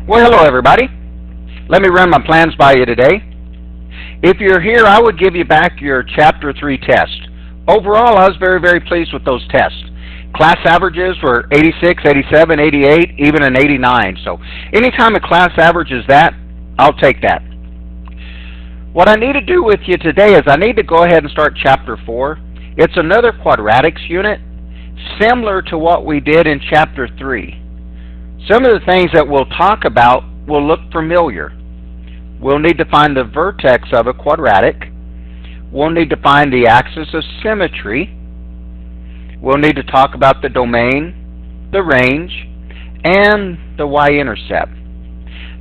Well, hello everybody. Let me run my plans by you today. If you're here, I would give you back your Chapter 3 test. Overall, I was very pleased with those tests. Class averages were 86, 87, 88, even an 89. So anytime a class average is that, I'll take that. What I need to do with you today is I need to go ahead and start Chapter 4. It's another quadratics unit, similar to what we did in Chapter 3. Some of the things that we'll talk about will look familiar. We'll need to find the vertex of a quadratic. We'll need to find the axis of symmetry. We'll need to talk about the domain, the range, and the y-intercept.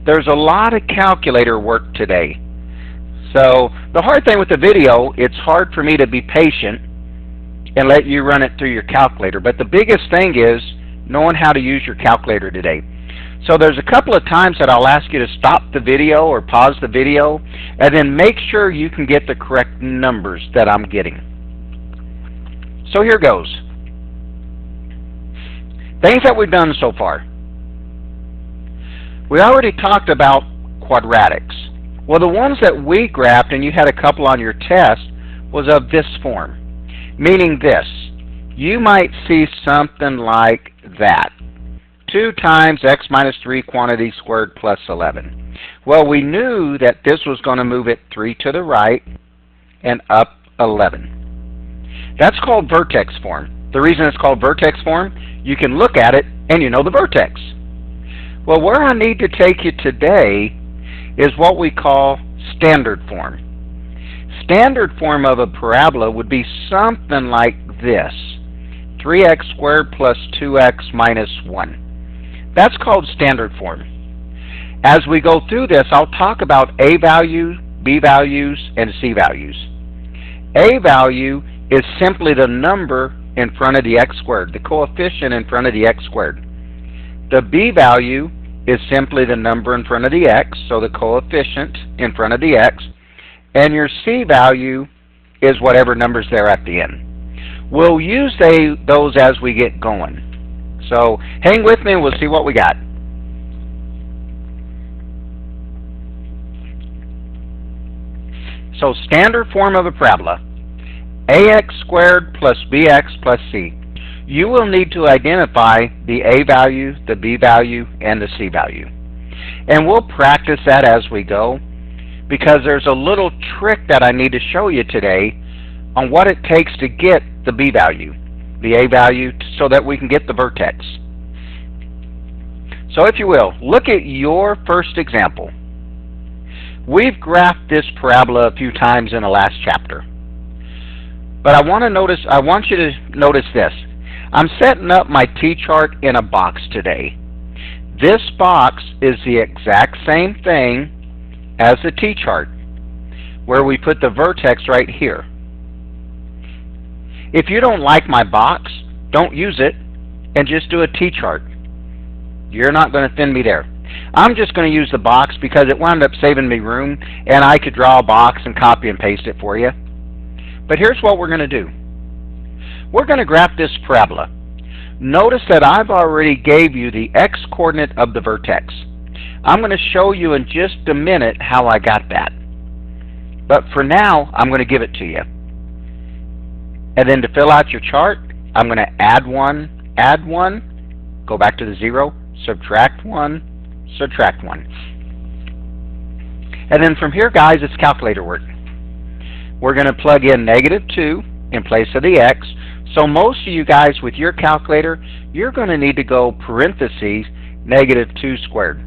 There's a lot of calculator work today. So the hard thing with the video, it's hard for me to be patient and let you run it through your calculator. But the biggest thing is knowing how to use your calculator today. So there's a couple of times that I'll ask you to stop the video or pause the video and then make sure you can get the correct numbers that I'm getting. So here goes. Things that we've done so far. We already talked about quadratics. Well, the ones that we graphed, and you had a couple on your test, was of this form. Meaning this. You might see something like that. 2 times x minus 3 quantity squared plus 11. Well, we knew that this was going to move it 3 to the right and up 11. That's called vertex form. The reason it's called vertex form, you can look at it and you know the vertex. Well, where I need to take you today is what we call standard form. Standard form of a parabola would be something like this. 3x squared plus 2x minus 1. That's called standard form. As we go through this, I'll talk about A values, B values, and C values. A value is simply the number in front of the x squared, the coefficient in front of the x squared. The B value is simply the number in front of the x, so the coefficient in front of the x. And your C value is whatever number's there at the end. We'll use those as we get going. So hang with me and we'll see what we got. So standard form of a parabola. Ax squared plus bx plus c. You will need to identify the A value, the B value, and the C value. And we'll practice that as we go because there's a little trick that I need to show you today on what it takes to get the B value, the A value, so that we can get the vertex. So if you will, look at your first example. We've graphed this parabola a few times in the last chapter. But I want you to notice this. I'm setting up my T-chart in a box today. This box is the exact same thing as the T-chart, where we put the vertex right here. If you don't like my box, don't use it and just do a T-chart. You're not going to offend me there. I'm just going to use the box because it wound up saving me room and I could draw a box and copy and paste it for you. But here's what we're going to do. We're going to graph this parabola. Notice that I've already gave you the x-coordinate of the vertex. I'm going to show you in just a minute how I got that. But for now, I'm going to give it to you. And then to fill out your chart, I'm going to add 1, go back to the 0, subtract 1, subtract 1. And then from here, guys, it's calculator work. We're going to plug in -2 in place of the x. So most of you guys with your calculator, you're going to need to go parentheses -2 squared.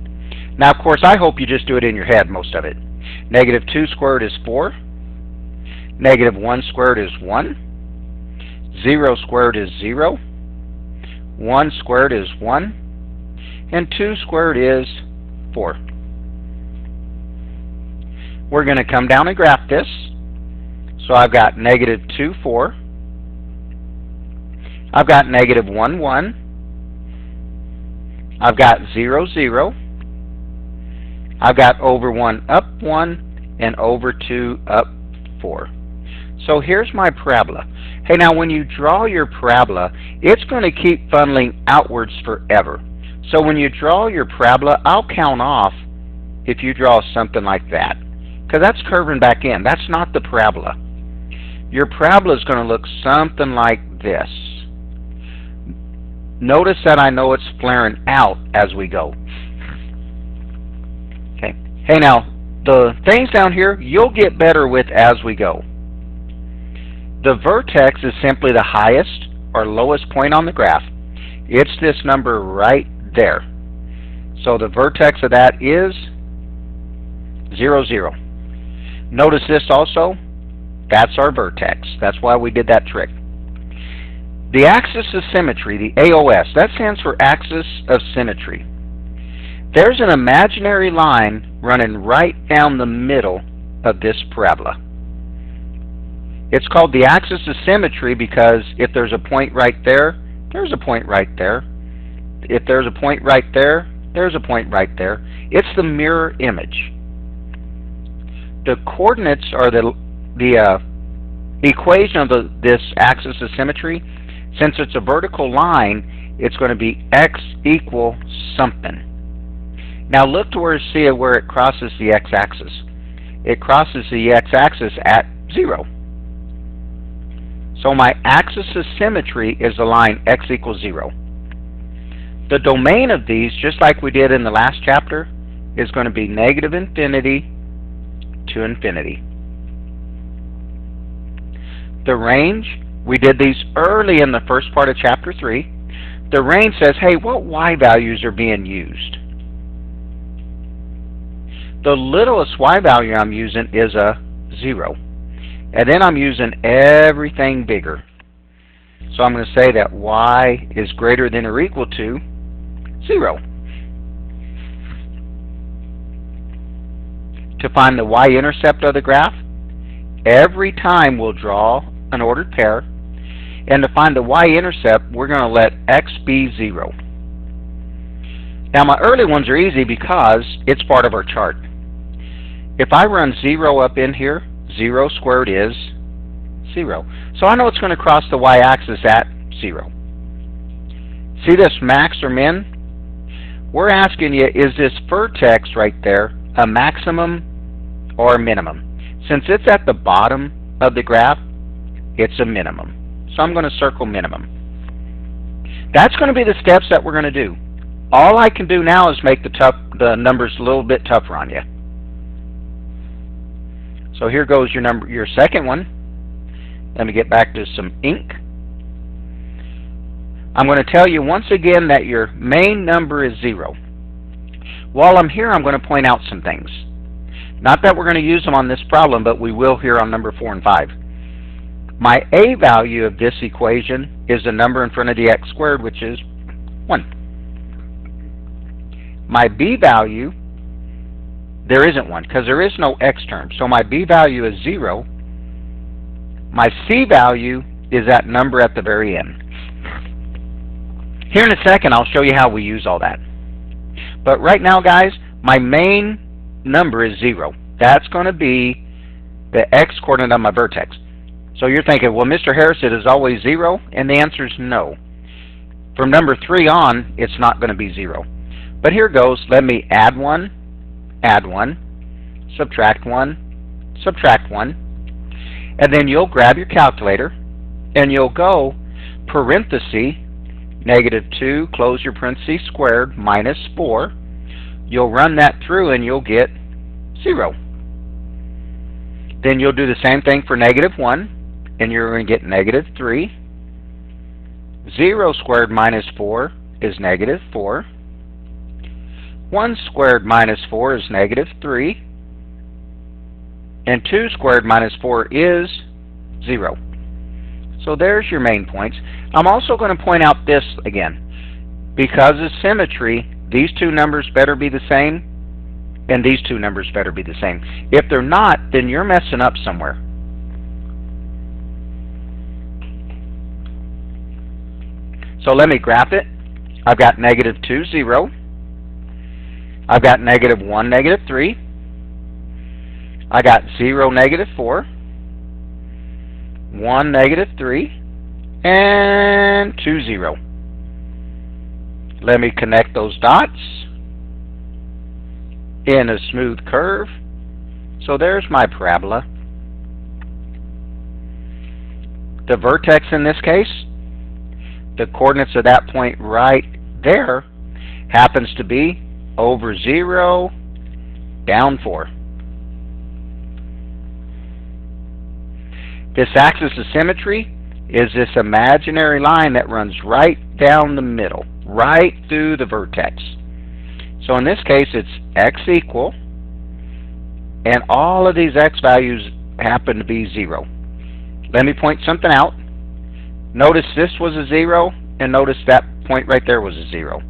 Now, of course, I hope you just do it in your head, most of it. -2 squared is 4. -1 squared is 1. 0 squared is 0. 1 squared is 1. And 2 squared is 4. We're going to come down and graph this. So I've got -2, 4. I've got -1, 1. I've got 0, 0. I've got over 1, up 1, and over 2, up 4. So here's my parabola. Hey, now when you draw your parabola, it's going to keep funneling outwards forever. So when you draw your parabola, I'll count off if you draw something like that, because that's curving back in. That's not the parabola. Your parabola is going to look something like this. Notice that I know it's flaring out as we go. Okay. Hey, now, the things down here, you'll get better with as we go. The vertex is simply the highest or lowest point on the graph. It's this number right there. So the vertex of that is 0, 0. Notice this also. That's our vertex. That's why we did that trick. The axis of symmetry, the AOS, that stands for axis of symmetry. There's an imaginary line running right down the middle of this parabola. It's called the axis of symmetry because if there's a point right there, there's a point right there. If there's a point right there, there's a point right there. It's the mirror image. The coordinates are the equation of this axis of symmetry. Since it's a vertical line, it's going to be x equal something. Now look to where it crosses the x-axis. It crosses the x-axis at 0. So my axis of symmetry is the line x equals 0. The domain of these, just like we did in the last chapter, is going to be negative infinity to infinity. The range, we did these early in the first part of chapter 3. The range says, hey, what y values are being used? The littlest y value I'm using is a 0. And then I'm using everything bigger. So I'm going to say that y is greater than or equal to 0. To find the y-intercept of the graph, every time we'll draw an ordered pair. And to find the y-intercept, we're going to let x be 0. Now my early ones are easy because it's part of our chart. If I run 0 up in here, 0 squared is 0. So I know it's going to cross the y-axis at 0. See this max or min? We're asking you, is this vertex right there a maximum or a minimum? Since it's at the bottom of the graph, it's a minimum. So I'm going to circle minimum. That's going to be the steps that we're going to do. All I can do now is make the numbers a little bit tougher on you. So here goes your second one. Let me get back to some ink. I'm going to tell you once again that your main number is 0. While I'm here, I'm going to point out some things. Not that we're going to use them on this problem, but we will here on number 4 and 5. My a value of this equation is the number in front of the x squared, which is 1. My b value, there isn't one because there is no x term. So my b value is 0. My c value is that number at the very end. Here in a second, I'll show you how we use all that. But right now, guys, my main number is 0. That's going to be the x coordinate on my vertex. So you're thinking, well, Mr. Harris, it is always 0? And the answer is no. From number 3 on, it's not going to be 0. But here goes. Let me add 1, subtract 1, subtract 1. And then you'll grab your calculator, and you'll go parenthesis, -2, close your parentheses, squared, minus 4. You'll run that through, and you'll get 0. Then you'll do the same thing for -1, and you're going to get -3. 0 squared minus 4 is -4. 1 squared minus 4 is -3. And 2 squared minus 4 is 0. So there's your main points. I'm also going to point out this again. Because of symmetry, these two numbers better be the same, and these two numbers better be the same. If they're not, then you're messing up somewhere. So let me graph it. I've got -2, 0. I've got -1, -3. I got 0, -4. 1, -3. And 2, 0. Let me connect those dots in a smooth curve. So there's my parabola. The vertex in this case, the coordinates of that point right there happens to be over 0, down 4. This axis of symmetry is this imaginary line that runs right down the middle, right through the vertex. So in this case, it's x equal, and all of these x values happen to be 0. Let me point something out. Notice this was a 0, and notice that point right there was a 0.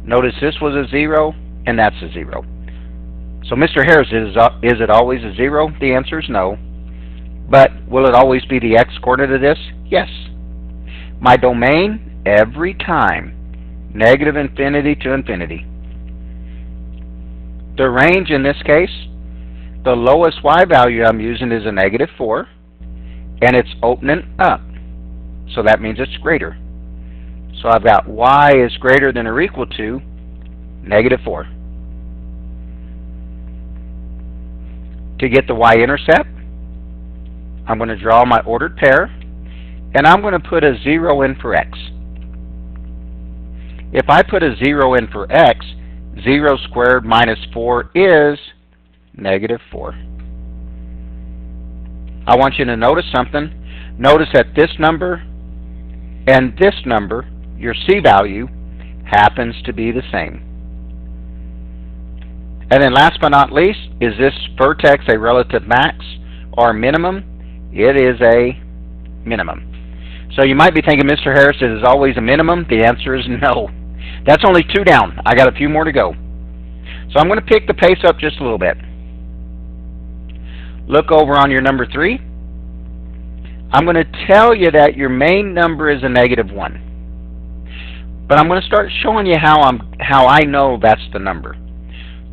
Notice this was a 0, and that's a 0. So Mr. Harris, is it always a 0? The answer is no. But will it always be the x-coordinate of this? Yes. My domain, every time, negative infinity to infinity. The range in this case, the lowest y value I'm using is a negative 4, and it's opening up. So that means it's greater. So I've got y is greater than or equal to negative 4. To get the y-intercept, I'm going to draw my ordered pair, and I'm going to put a 0 in for x. If I put a 0 in for x, 0 squared minus 4 is negative 4. I want you to notice something. Notice that this number and this number, your c value, happens to be the same. And then last but not least, is this vertex a relative max or minimum? It is a minimum. So you might be thinking, Mr. Harris, it is always a minimum. The answer is no. That's only 2 down. I got a few more to go. So I'm going to pick the pace up just a little bit. Look over on your number 3. I'm going to tell you that your main number is a negative 1. But I'm going to start showing you how I know that's the number.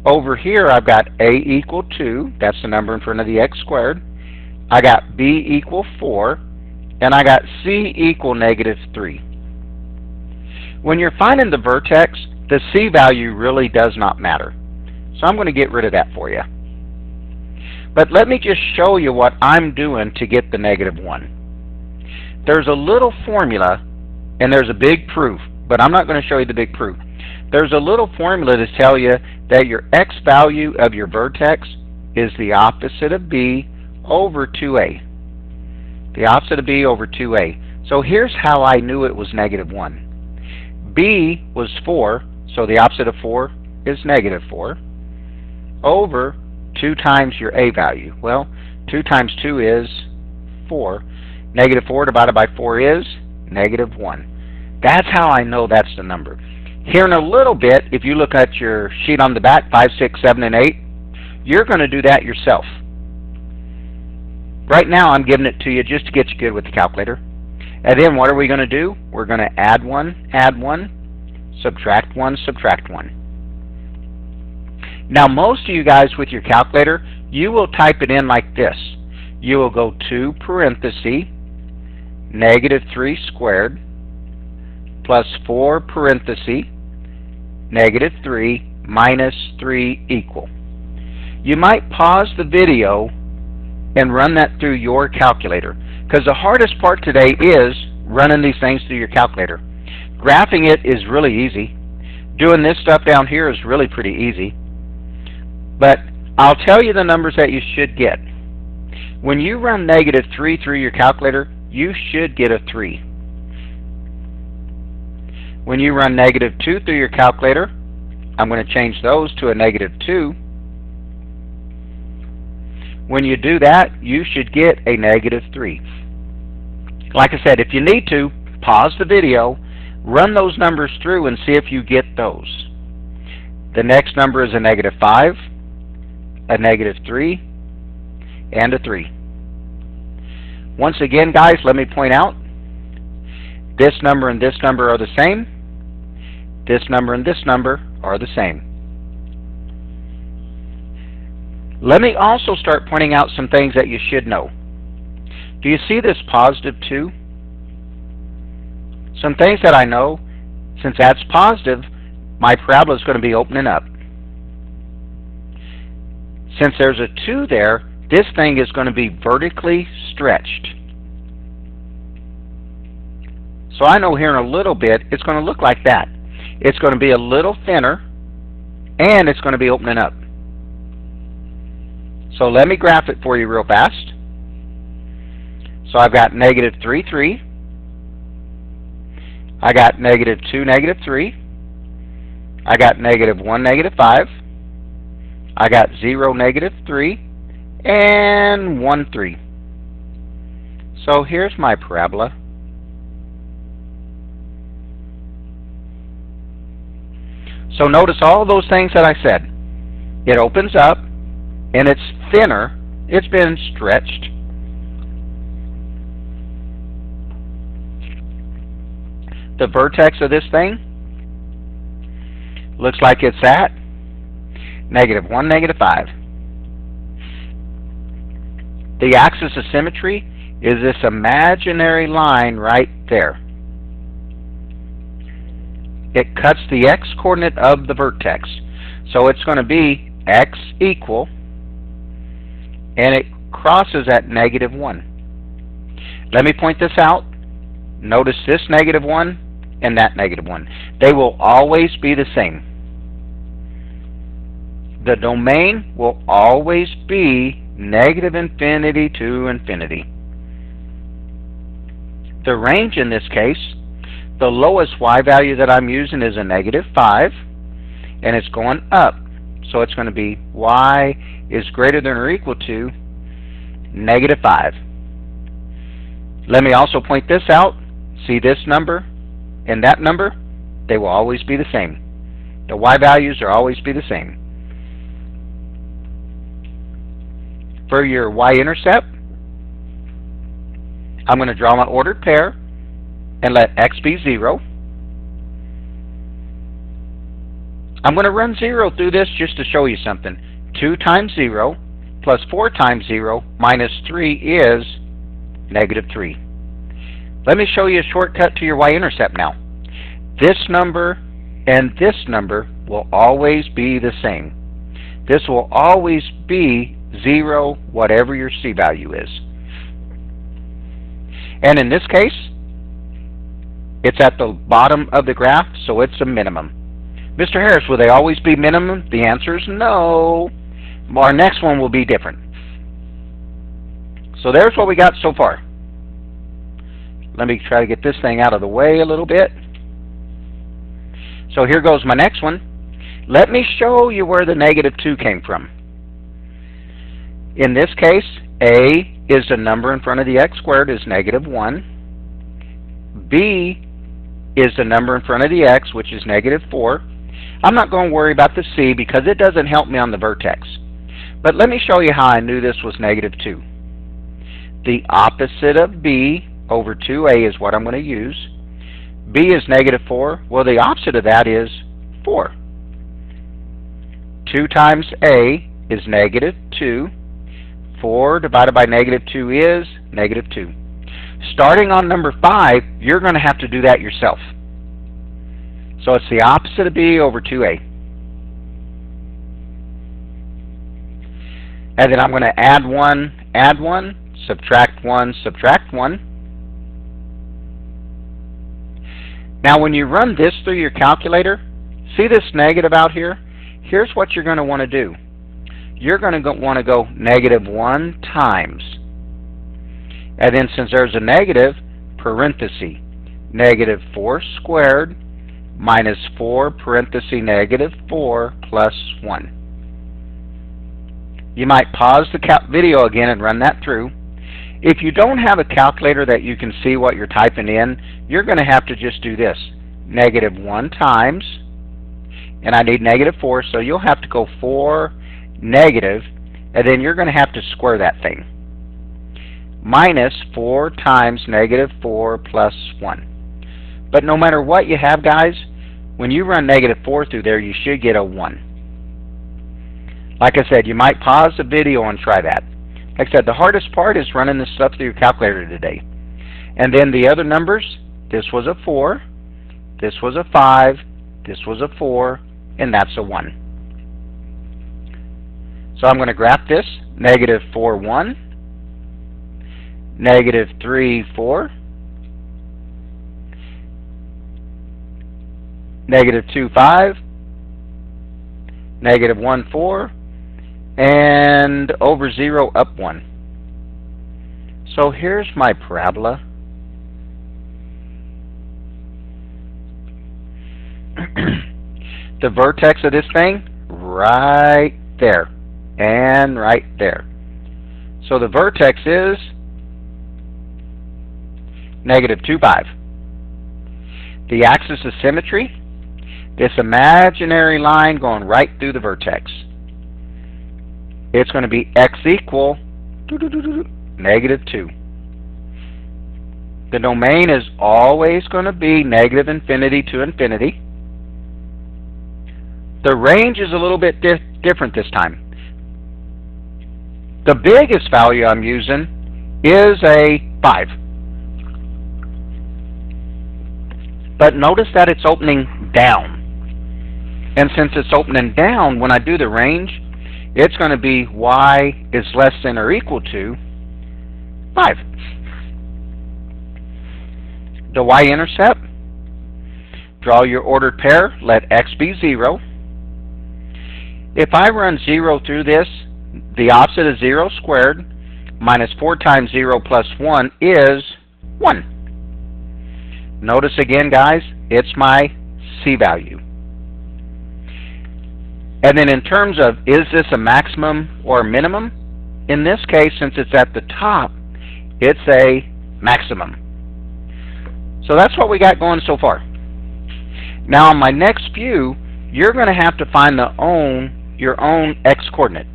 Over here I've got a equal 2. That's the number in front of the x squared. I got b equal 4. And I got c equal negative 3. When you're finding the vertex, the c value really does not matter. So I'm going to get rid of that for you. But let me just show you what I'm doing to get the negative 1. There's a little formula, and there's a big proof, but I'm not going to show you the big proof. There's a little formula to tell you that your x value of your vertex is the opposite of b over 2a. The opposite of b over 2a. So here's how I knew it was negative 1. b was 4, so the opposite of 4 is negative 4, over 2 times your a value. Well, 2 times 2 is 4. Negative 4 divided by 4 is negative 1. That's how I know that's the number. Here in a little bit, if you look at your sheet on the back, 5, 6, 7, and 8, you're going to do that yourself. Right now, I'm giving it to you just to get you good with the calculator. And then what are we going to do? We're going to add 1, subtract 1, subtract 1. Now, most of you guys with your calculator, you will type it in like this. You will go to parenthesis, negative 3 squared, plus 4 parenthesis, negative 3 minus 3 equal. You might pause the video and run that through your calculator, because the hardest part today is running these things through your calculator. Graphing it is really easy. Doing this stuff down here is really pretty easy. But I'll tell you the numbers that you should get. When you run negative 3 through your calculator, you should get a 3. When you run negative 2 through your calculator, I'm going to change those to a negative 2. When you do that, you should get a negative 3. Like I said, if you need to, pause the video, run those numbers through and see if you get those. The next number is a negative 5, a negative 3, and a 3. Once again, guys, let me point out, this number and this number are the same. This number and this number are the same. Let me also start pointing out some things that you should know. Do you see this positive 2? Some things that I know, since that's positive, my parabola is going to be opening up. Since there's a 2 there, this thing is going to be vertically stretched. So I know here in a little bit it's going to look like that. It's going to be a little thinner, and it's going to be opening up. So let me graph it for you real fast. So I've got negative 3, 3. I got negative 2, negative 3. I got negative 1, negative 5. I got 0, negative 3. And 1, 3. So here's my parabola. So notice all those things that I said. It opens up, and it's thinner. It's been stretched. The vertex of this thing looks like it's at negative 1, negative 5. The axis of symmetry is this imaginary line right there. It cuts the x-coordinate of the vertex. So it's going to be x equal, and it crosses at negative 1. Let me point this out. Notice this negative 1 and that negative 1. They will always be the same. The domain will always be negative infinity to infinity. The range in this case, the lowest y value that I'm using is a negative 5, and it's going up. So it's going to be y is greater than or equal to negative 5. Let me also point this out. See this number and that number? They will always be the same. The y values will always be the same. For your y-intercept, I'm going to draw my ordered pair and let x be 0. I'm going to run 0 through this just to show you something. 2 times 0 plus 4 times 0 minus 3 is negative 3. Let me show you a shortcut to your y-intercept now. This number and this number will always be the same. This will always be 0, whatever your c value is. And in this case, it's at the bottom of the graph, so it's a minimum. Mr. Harris, will they always be minimum? The answer is no. Our next one will be different. So there's what we got so far. Let me try to get this thing out of the way a little bit. So here goes my next one. Let me show you where the negative 2 came from. In this case, a is the number in front of the x squared is negative 1. B is the number in front of the x, which is negative 4. I'm not going to worry about the c because it doesn't help me on the vertex. But let me show you how I knew this was negative 2. The opposite of b over 2a is what I'm going to use. B is negative 4. Well, the opposite of that is 4. 2 times a is negative 2. 4 divided by negative 2 is negative 2. Starting on number 5, you're going to have to do that yourself. So it's the opposite of b over 2a. And then I'm going to add 1, subtract 1, subtract 1. Now when you run this through your calculator, see this negative out here? Here's what you're going to want to do. You're going to want to go negative 1 times. And then since there's a negative, parenthesis, negative 4 squared minus 4 parenthesis negative 4 plus 1. You might pause the video again and run that through. If you don't have a calculator that you can see what you're typing in, you're going to have to just do this. Negative 1 times, and I need negative 4, so you'll have to go 4 negative, and then you're going to have to square that thing. Minus 4 times negative 4 plus 1. But no matter what you have, guys, when you run negative 4 through there, you should get a 1. Like I said, you might pause the video and try that. Like I said, the hardest part is running this stuff through your calculator today. And then the other numbers, this was a 4, this was a 5, this was a 4, and that's a 1. So I'm going to graph this, negative 4, 1, negative 3, 4, negative 2, 5, negative 1, 4, and over 0, up 1. So here's my parabola. The vertex of this thing, right there, and right there. So the vertex is negative 2, 5. The axis of symmetry, this imaginary line going right through the vertex. It's going to be x equal negative 2. The domain is always going to be negative infinity to infinity. The range is a little bit different this time. The biggest value I'm using is a 5. But notice that it's opening down. And since it's opening down, when I do the range, it's going to be y is less than or equal to 5. The y-intercept, draw your ordered pair, let x be 0. If I run 0 through this, the opposite of 0 squared minus 4 times 0 plus 1 is 1. Notice again, guys, it's my c value. And then in terms of, is this a maximum or a minimum? In this case, since it's at the top, it's a maximum. So that's what we got going so far. Now on my next view, you're going to have to find your own x-coordinate.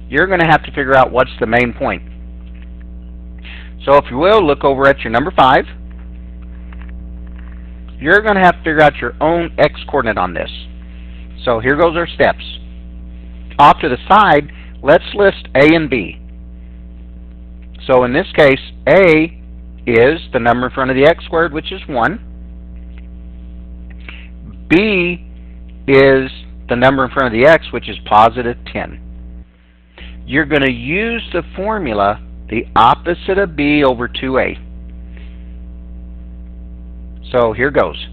You're going to have to figure out what's the main point. So if you will, look over at your number 5. You're going to have to figure out your own x-coordinate on this. So here goes our steps. Off to the side, let's list A and B. So in this case, A is the number in front of the x squared, which is 1. B is the number in front of the x, which is positive 10. You're going to use the formula, the opposite of B over 2A. So here goes.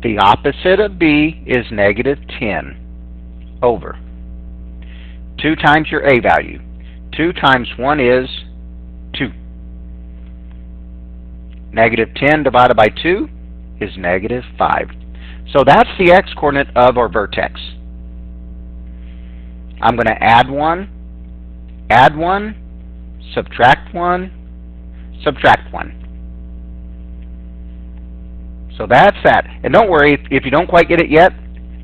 The opposite of B is negative 10 over 2 times your A value. 2 times 1 is 2. Negative 10 divided by 2 is negative 5. So that's the x-coordinate of our vertex. I'm going to add 1, subtract 1, subtract 1. So that's that. And don't worry, if you don't quite get it yet,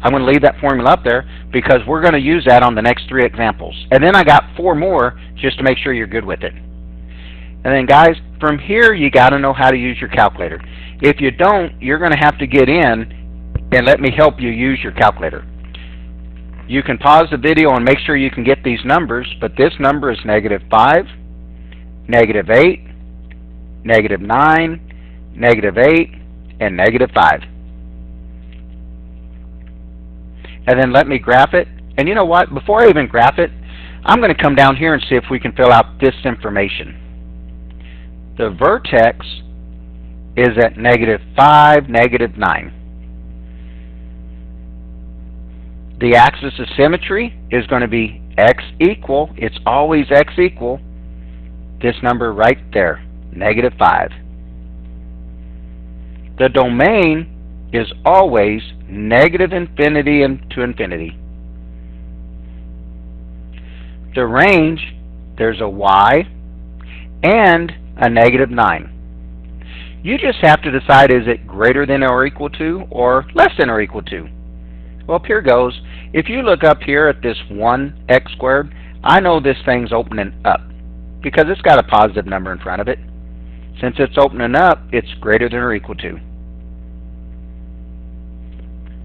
I'm going to leave that formula up there because we're going to use that on the next 3 examples. And then I got 4 more just to make sure you're good with it. And then guys, from here you got to know how to use your calculator. If you don't, you're going to have to get in and let me help you use your calculator. You can pause the video and make sure you can get these numbers, but this number is negative 5, negative 8, negative 9, negative 8, and negative 5. And then let me graph it. And you know what? Before I even graph it, I'm going to come down here and see if we can fill out this information. The vertex is at negative 5, negative 9. The axis of symmetry is going to be x equal, it's always x equal, this number right there, negative 5. The domain is always negative infinity to infinity. The range, there's a y and a negative 9. You just have to decide, is it greater than or equal to or less than or equal to? Well, here goes. If you look up here at this 1x squared, I know this thing's opening up because it's got a positive number in front of it. Since it's opening up, it's greater than or equal to.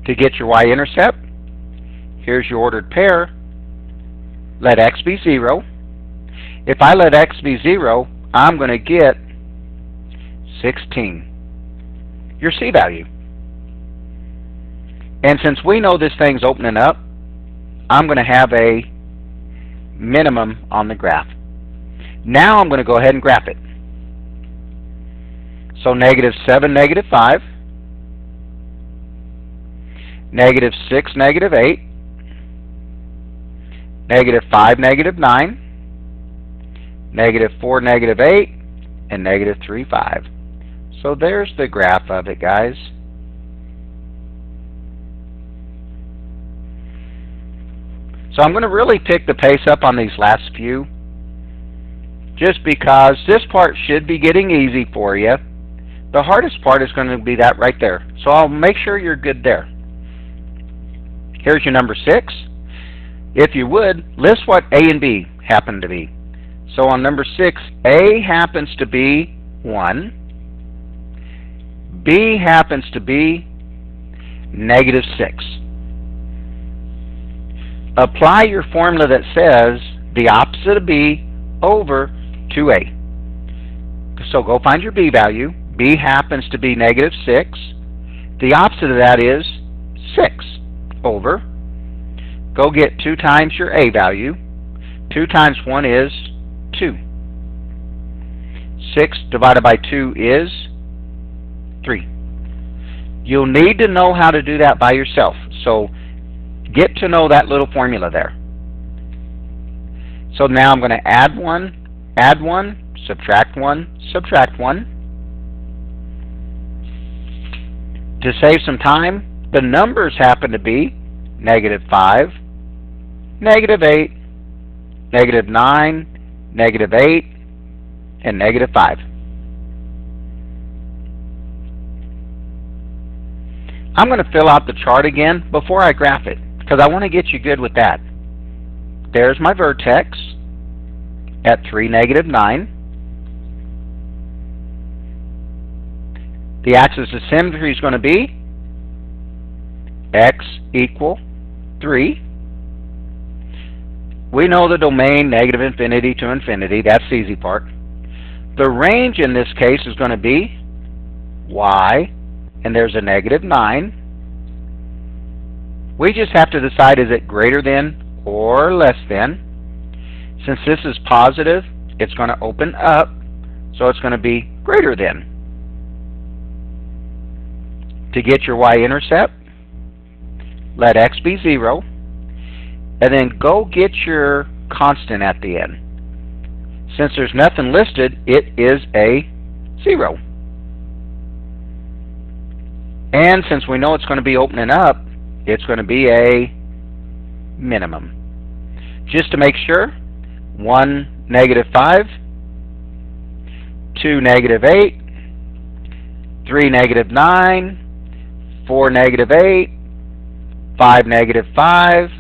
To get your y-intercept, here's your ordered pair. Let x be 0. If I let x be 0, I'm going to get 16. Your c value. And since we know this thing's opening up, I'm going to have a minimum on the graph. Now I'm going to go ahead and graph it. So -7, -5, -6, -8, -5, -9, -4, -8, and -3, 5. So there's the graph of it, guys. So I'm going to really pick the pace up on these last few, just because this part should be getting easy for you. The hardest part is going to be that right there. So I'll make sure you're good there. Here's your number 6. If you would, list what A and B happen to be. So on number 6, A happens to be 1. B happens to be -6. Apply your formula that says the opposite of B over 2A. So go find your B value. B happens to be -6. The opposite of that is 6 over. Go get 2 times your A value. 2 times 1 is 2. 6 divided by 2 is 3. You'll need to know how to do that by yourself. So get to know that little formula there. So now I'm going to add 1, subtract 1, subtract 1. To save some time, the numbers happen to be -5, -8, -9, -8, and -5. I'm going to fill out the chart again before I graph it, because I want to get you good with that. There's my vertex at 3, -9. The axis of symmetry is going to be x equal 3. We know the domain -infinity to infinity. That's the easy part. The range in this case is going to be y, and there's a -9. We just have to decide, is it greater than or less than? Since this is positive, it's going to open up, so it's going to be greater than. To get your y-intercept, let x be 0, and then go get your constant at the end. Since there's nothing listed, it is a 0. And since we know it's going to be opening up, it's going to be a minimum. Just to make sure, 1, -5, 2, -8, 3, -9, 4, -8, 5, -5.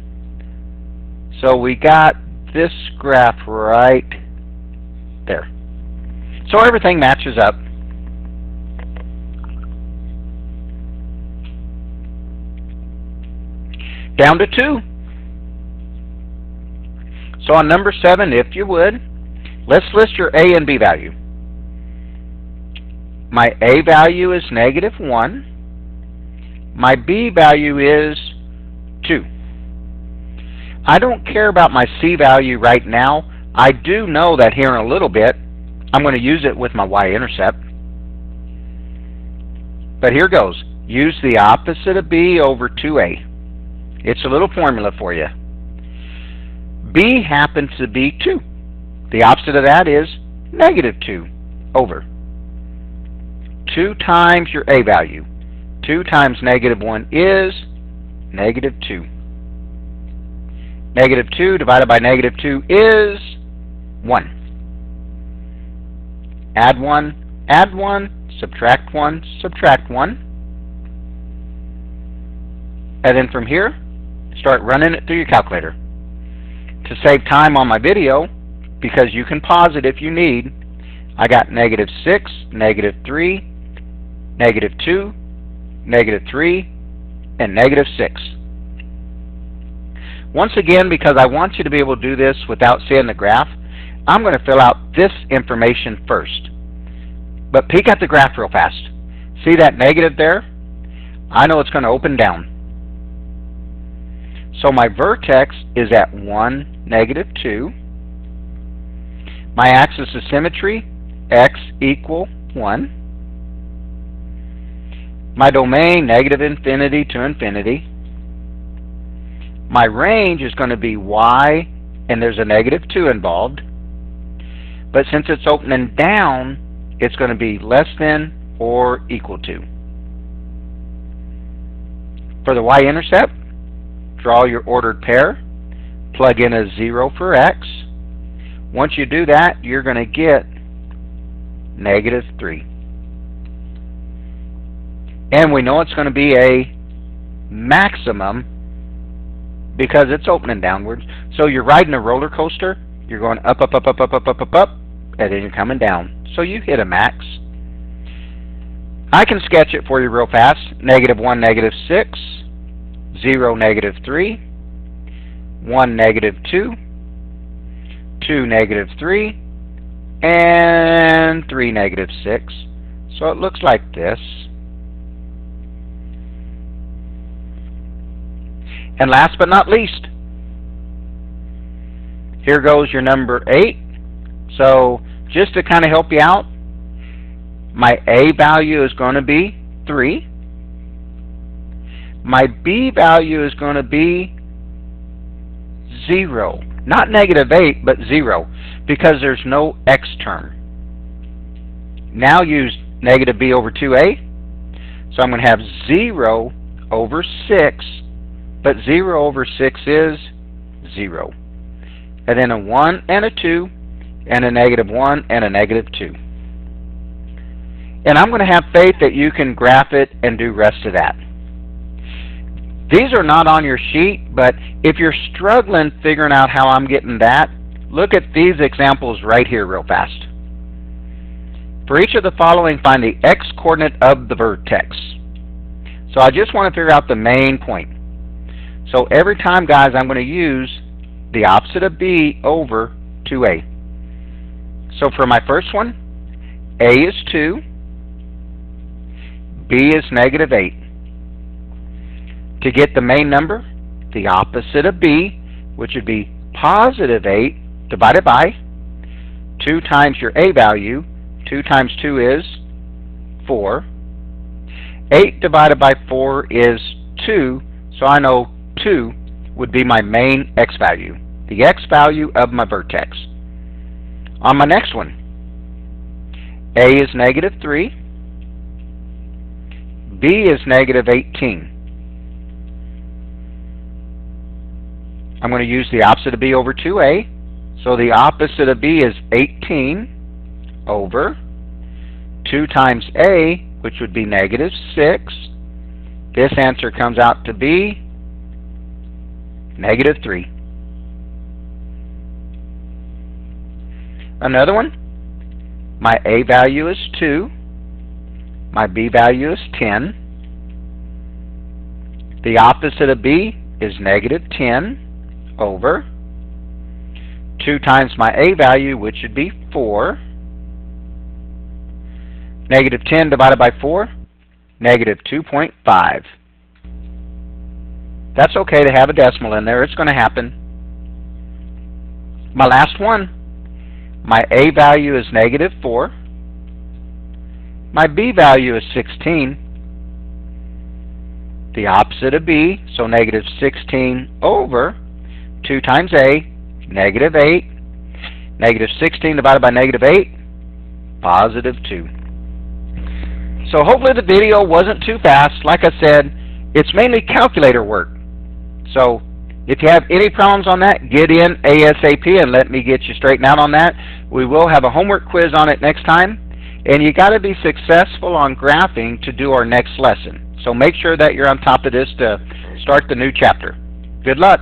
So we got this graph right there. So everything matches up. Down to 2. So on number 7, if you would, let's list your A and B value. My A value is -1. My B value is 2. I don't care about my C value right now. I do know that here in a little bit, I'm going to use it with my y-intercept. But here goes. Use the opposite of B over 2A. It's a little formula for you. B happens to be 2. The opposite of that is -2 over 2 times your A value. 2 times -1 is -2. -2 divided by -2 is 1. Add 1, subtract 1, subtract 1. And then from here, start running it through your calculator. To save time on my video, because you can pause it if you need, I got -6, -3, -2, -3, and -6. Once again, because I want you to be able to do this without seeing the graph, I'm going to fill out this information first. But peek at the graph real fast. See that negative there? I know it's going to open down. So my vertex is at 1, negative 2. My axis of symmetry, x equal 1. My domain, negative infinity to infinity. My range is going to be y, and there's a negative 2 involved. But since it's opening down, it's going to be less than or equal to. For the y-intercept, draw your ordered pair, plug in a 0 for x. Once you do that, you're going to get negative 3. And we know it's going to be a maximum because it's opening downwards. So you're riding a roller coaster. You're going up, up, up, up, up, up, up, up, up, and then you're coming down. So you hit a max. I can sketch it for you real fast. Negative 1, negative 6. 0, negative 3. 1, negative 2. 2, negative 3. And 3, negative 6. So it looks like this. And last but not least, here goes your number 8. So just to kind of help you out, my A value is going to be 3. My B value is going to be 0. Not negative 8, but 0, because there's no x term. Now use negative b over 2a. So I'm going to have 0 over 6, but 0 over 6 is 0. And then a 1 and a 2, and a negative 1 and a negative 2. And I'm going to have faith that you can graph it and do rest of that. These are not on your sheet, but if you're struggling figuring out how I'm getting that, look at these examples right here real fast. For each of the following, find the x-coordinate of the vertex. So I just want to figure out the main point. So every time, guys, I'm going to use the opposite of b over 2a. So for my first one, a is 2, b is negative 8. To get the main number, the opposite of b, which would be positive 8, divided by 2 times your a value. 2 times 2 is 4. 8 divided by 4 is 2, so I know 2 would be my main x value, the x value of my vertex. On my next one, a is negative 3, b is negative 18. I'm going to use the opposite of b over 2a, so the opposite of b is 18 over 2 times a, which would be negative 6. This answer comes out to be negative 3. Another one, my a value is 2, my b value is 10. The opposite of b is negative 10 over 2 times my a value, which would be 4. Negative 10 divided by 4, negative 2.5. That's okay to have a decimal in there. It's going to happen. My last one, my a value is negative 4. My b value is 16. The opposite of b, so negative 16 over 2 times a, negative 8. Negative 16 divided by negative 8, positive 2. So hopefully the video wasn't too fast. Like I said, it's mainly calculator work. So if you have any problems on that, get in ASAP and let me get you straightened out on that. We will have a homework quiz on it next time. And you got to be successful on graphing to do our next lesson. So make sure that you're on top of this to start the new chapter. Good luck.